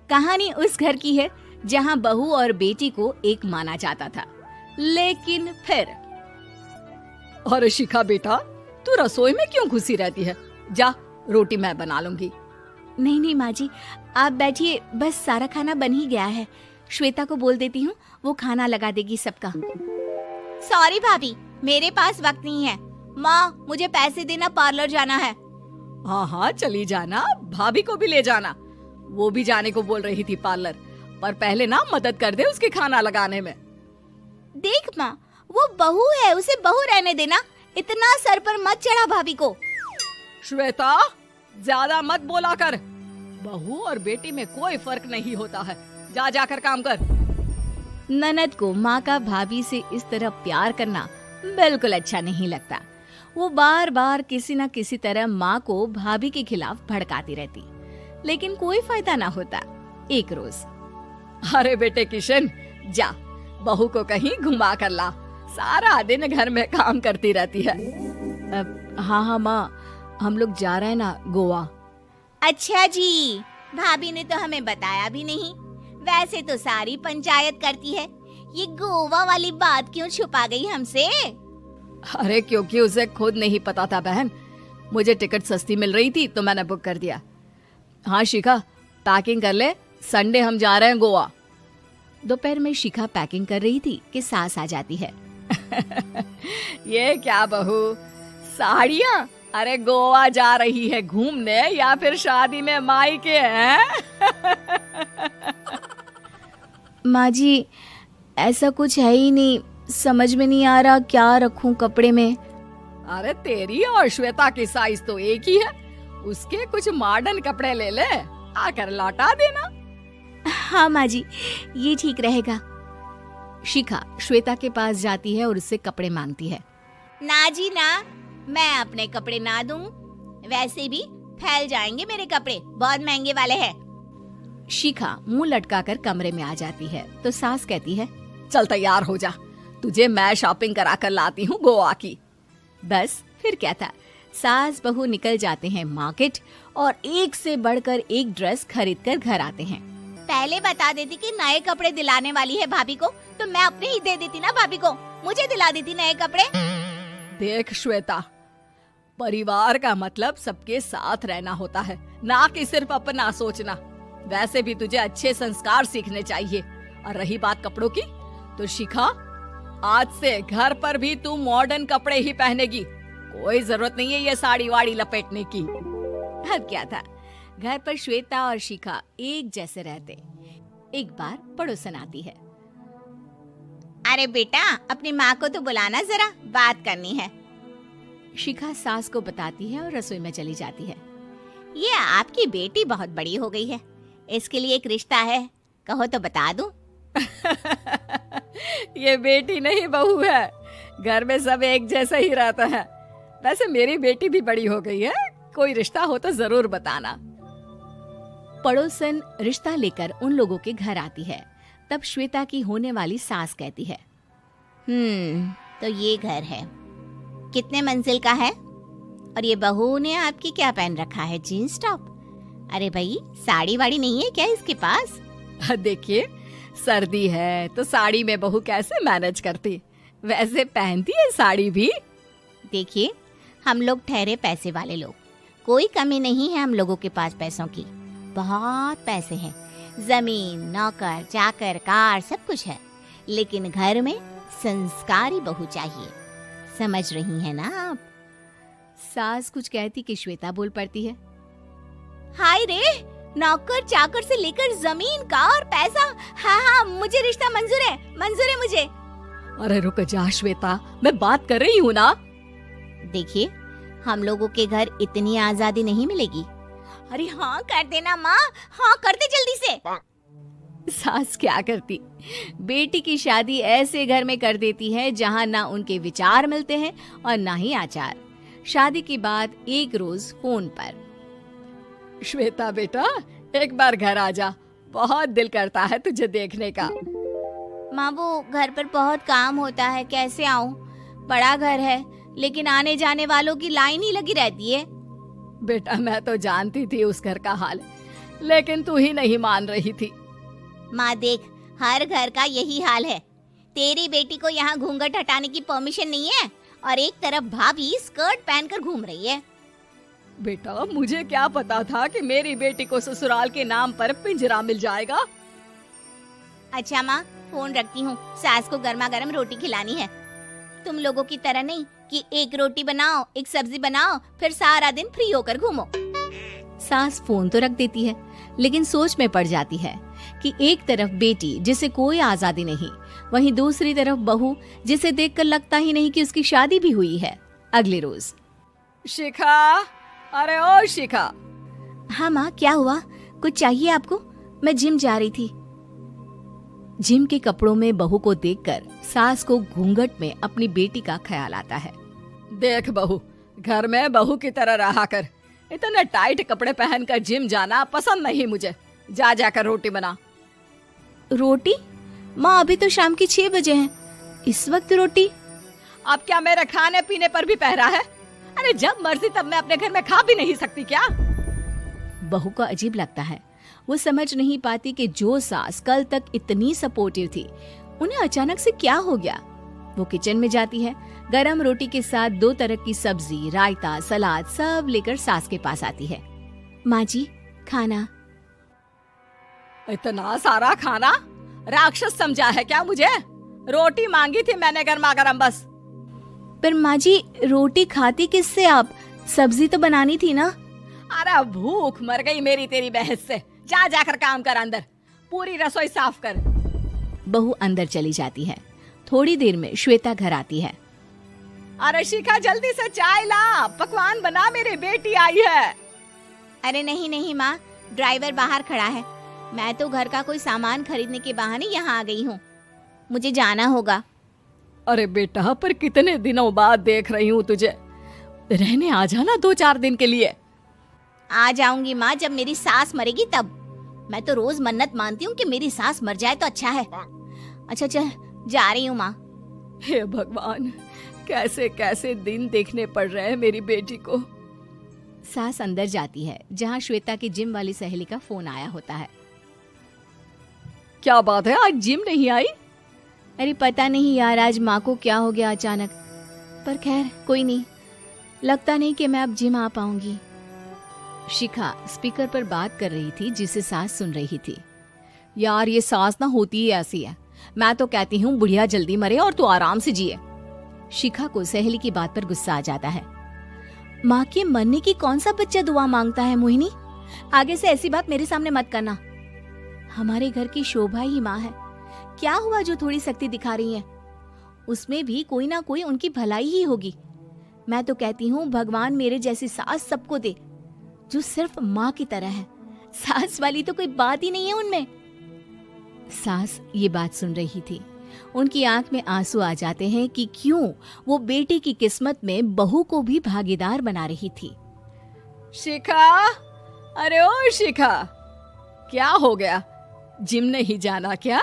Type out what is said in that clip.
कहानी उस घर की है जहाँ बहू और बेटी को एक माना जाता था, लेकिन फिर। अरे शिखा बेटा, तू रसोई में क्यों घुसी रहती है? जा, रोटी मैं बना लूंगी। नहीं नहीं माँ जी, आप बैठिए, बस सारा खाना बन ही गया है। श्वेता को बोल देती हूँ, वो खाना लगा देगी सबका। सॉरी भाभी, मेरे पास वक्त नहीं है। माँ, मुझे पैसे देना, पार्लर जाना है। हाँ हाँ चली जाना, भाभी को भी ले जाना। वो भी जाने को बोल रही थी पार्लर, पर पहले ना मदद कर दे उसके खाना लगाने में। देख माँ, वो बहू है, उसे बहू रहने देना, इतना सर पर मत चढ़ा भाभी को। श्वेता, ज्यादा मत बोला कर। बहू और बेटी में कोई फर्क नहीं होता है। जा जाकर काम कर। ननद को माँ का भाभी से इस तरह प्यार करना बिल्कुल अच्छा नहीं लगता। वो बार बार किसी न किसी तरह माँ को भाभी के खिलाफ भड़काती रहती, लेकिन कोई फायदा ना होता। एक रोज, अरे बेटे किशन, जा बहू को कहीं घुमा कर ला, सारा दिन घर में काम करती रहती है। हाँ माँ, हम लोग जा रहे हैं ना गोवा। अच्छा जी, भाभी ने तो हमें बताया भी नहीं। वैसे तो सारी पंचायत करती है, ये गोवा वाली बात क्यों छुपा गई हमसे? अरे क्योंकि उसे खुद नहीं पता था बहन। मुझे टिकट सस्ती मिल रही थी तो मैंने बुक कर दिया। हाँ शिखा, पैकिंग कर ले, संडे हम जा रहे हैं गोवा। दोपहर में शिखा पैकिंग कर रही थी कि सास आ जाती है। ये क्या बहू, साड़ियाँ? अरे गोवा जा रही है घूमने या फिर शादी में मायके हैं? माँ जी, ऐसा कुछ है ही नहीं, समझ में नहीं आ रहा क्या रखूं कपड़े में। अरे तेरी और श्वेता की साइज तो एक ही है, उसके कुछ मॉडर्न कपड़े ले ले, आकर लौटा देना। हाँ माँ जी, ये ठीक रहेगा। शिखा श्वेता के पास जाती है और उससे कपड़े मांगती है। ना जी ना, मैं अपने कपड़े ना दूं, वैसे भी फैल जाएंगे मेरे कपड़े, बहुत महंगे वाले हैं। शिखा मुंह लटकाकर कमरे में आ जाती है तो सास कहती है, चल तैयार हो जा, तुझे मैं शॉपिंग करा कर लाती हूँ गोवा की। बस फिर क्या था, सास बहू निकल जाते हैं मार्केट और एक से बढ़कर एक ड्रेस खरीद कर घर आते हैं। पहले बता देती कि नए कपड़े दिलाने वाली है भाभी को, तो मैं अपने ही दे देती ना भाभी को, मुझे दिला देती नए कपड़े। देख श्वेता, परिवार का मतलब सबके साथ रहना होता है, ना कि सिर्फ अपना सोचना। वैसे भी तुझे अच्छे संस्कार सीखने चाहिए। और रही बात कपड़ों की, तो शिखा, आज से घर पर भी तू मॉडर्न कपड़े ही पहनेगी। कोई जरूरत नहीं है ये साड़ी वाड़ी लपेटने की। अब क्या था, घर पर श्वेता और शिखा एक जैसे रहते। एक बार पड़ोसन आती है। अरे बेटा, अपनी माँ को तो बुलाना, जरा बात करनी है। शिखा सास को बताती है और रसोई में चली जाती है। ये आपकी बेटी बहुत बड़ी हो गई है, इसके लिए एक रिश्ता है, कहो तो बता दूं। ये बेटी नहीं बहू है, घर में सब एक जैसा ही रहता है। वैसे मेरी बेटी भी बड़ी हो गई है, कोई रिश्ता हो तो जरूर बताना। पड़ोसन रिश्ता लेकर उन लोगों के घर आती है। तब श्वेता की होने वाली सास कहती है, तो ये घर है, कितने मंजिल का है? और ये बहू ने आपकी क्या पहन रखा है, जीन्स टॉप? अरे भाई, साड़ी वाड़ी नहीं है क्या इसके पास? देखिए, सर्दी है तो साड़ी में बहू कैसे मैनेज करती, वैसे पहनती है साड़ी भी। देखिए, हम लोग ठहरे पैसे वाले लोग, कोई कमी नहीं है हम लोगों के पास पैसों की, बहुत पैसे हैं, जमीन, नौकर चाकर, कार, सब कुछ है, लेकिन घर में संस्कारी बहू चाहिए, समझ रही है ना आप? सास कुछ कहती कि श्वेता बोल पड़ती है, हाय रे, नौकर चाकर से लेकर जमीन, कार, पैसा, हाँ हाँ मुझे रिश्ता मंजूर है, मंजूर है मुझे। अरे रुक जा श्वेता, मैं बात कर रही हूँ ना। देखिए, हम लोगों के घर इतनी आजादी नहीं मिलेगी। अरे हाँ कर देना माँ, हाँ कर दे जल्दी से। सास क्या करती, बेटी की शादी ऐसे घर में कर देती है जहाँ ना उनके विचार मिलते हैं और ना ही आचार। शादी के बाद एक रोज फोन पर, श्वेता बेटा, एक बार घर आ जा, बहुत दिल करता है तुझे देखने का। माँ, वो घर पर बहुत काम होता है, कैसे आऊँ? बड़ा घर है, लेकिन आने जाने वालों की लाइन ही लगी रहती है। बेटा, मैं तो जानती थी उस घर का हाल, लेकिन तू ही नहीं मान रही थी। माँ देख, हर घर का यही हाल है। तेरी बेटी को यहाँ घूंघट हटाने की परमिशन नहीं है और एक तरफ भाभी स्कर्ट पहनकर घूम रही है। बेटा, मुझे क्या पता था कि मेरी बेटी को ससुराल के नाम पर पिंजरा मिल जाएगा। अच्छा माँ, फोन रखती हूँ, सास को गर्मा गर्म रोटी खिलानी है। तुम लोगों की तरह नहीं कि एक रोटी बनाओ, एक सब्जी बनाओ, फिर सारा दिन फ्री होकर घूमो। सास फोन तो रख देती है, लेकिन सोच में पड़ जाती है कि एक तरफ बेटी जिसे कोई आजादी नहीं, वहीं दूसरी तरफ बहू जिसे देखकर लगता ही नहीं कि उसकी शादी भी हुई है। अगले रोज। शिखा, अरे ओ शिखा। हाँ माँ, क्या हुआ? कुछ चाहिए आपको? मैं जिम जा रही थी। जिम के कपड़ों में बहू को देखकर सास को घूंघट में अपनी बेटी का ख्याल आता है। देख बहू, घर में बहू की तरह रहा कर। इतने टाइट कपड़े पहनकर जिम जाना पसंद नहीं मुझे। जा जाकर रोटी बना। रोटी? माँ, अभी तो शाम के 6 बजे हैं, इस वक्त रोटी? अब क्या मेरे खाने पीने पर भी पहरा है? अरे जब मर्जी तब मैं अपने घर में खा भी नहीं सकती क्या? बहू को अजीब लगता है। वो समझ नहीं पाती कि जो सास कल तक इतनी सपोर्टिव थी, उन्हें अचानक से क्या हो गया। वो किचन में जाती है, गरम रोटी के साथ 2 तरह की सब्जी, रायता, सलाद सब लेकर सास के पास आती है। माँ जी, खाना। इतना सारा खाना? राक्षस समझा है क्या मुझे? रोटी मांगी थी मैंने गर्मा गर्म बस। पर माँ जी, रोटी खाती किससे आप? सब्जी तो बनानी थी ना। अरे भूख मर गई मेरी तेरी बहस से। जा जाकर काम कर, अंदर पूरी रसोई साफ कर। बहू अंदर चली जाती है। थोड़ी देर में श्वेता घर आती है। अरे शिखा, जल्दी से चाय ला, पकवान बना, मेरी बेटी आई है। अरे नहीं नहीं माँ, ड्राइवर बाहर खड़ा है। मैं तो घर का कोई सामान खरीदने के बहाने यहाँ आ गई हूँ, मुझे जाना होगा। अरे बेटा, पर कितने दिनों बाद देख रही हूँ तुझे। रहने आ जाना 2-4 दिन के लिए। आ जाऊंगी माँ, जब मेरी सास मरेगी तब। मैं तो रोज मन्नत मानती हूँ कि मेरी सास मर जाए तो अच्छा है। अच्छा चल, जा रही हूँ माँ। हे भगवान, कैसे कैसे दिन देखने पड़ रहे हैं मेरी बेटी को। सास अंदर जाती है, जहाँ श्वेता की जिम वाली सहेली का फोन आया होता है। क्या बात है, आज जिम नहीं आई? अरे पता नहीं यार, आज माँ को क्या हो गया अचानक। पर खैर कोई नहीं, लगता नहीं कि मैं अब जिम आ पाऊंगी। शिखा स्पीकर पर बात कर रही थी, जिसे सास सुन रही थी। यार, ये सास ना होती ही ऐसी है। मैं तो कहती हूँ बुढ़िया जल्दी मरे और तू आराम से जिए। शिखा को सहेली की बात पर गुस्सा आ जाता है। माँ के मरने की कौन सा बच्चा दुआ मांगता है मोहिनी? आगे से ऐसी बात मेरे सामने मत करना। हमारे घर की शोभा ही माँ है। क्या हुआ जो थोड़ी शक्ति दिखा रही है? उसमें भी कोई ना कोई उनकी भलाई ही होगी। मैं तो कहती हूँ भगवान मेरे जैसी सास सबको दे, जो सिर्फ माँ की तरह है। सास वाली तो कोई बात ही नहीं है उनमें। सास ये बात सुन रही थी। उनकी आंख में आंसू आ जाते हैं कि क्यों वो बेटे की किस्मत में बहू को भी भागीदार बना रही थी। शिखा, अरे ओ शिखा, क्या हो गया? जिम नहीं जाना क्या?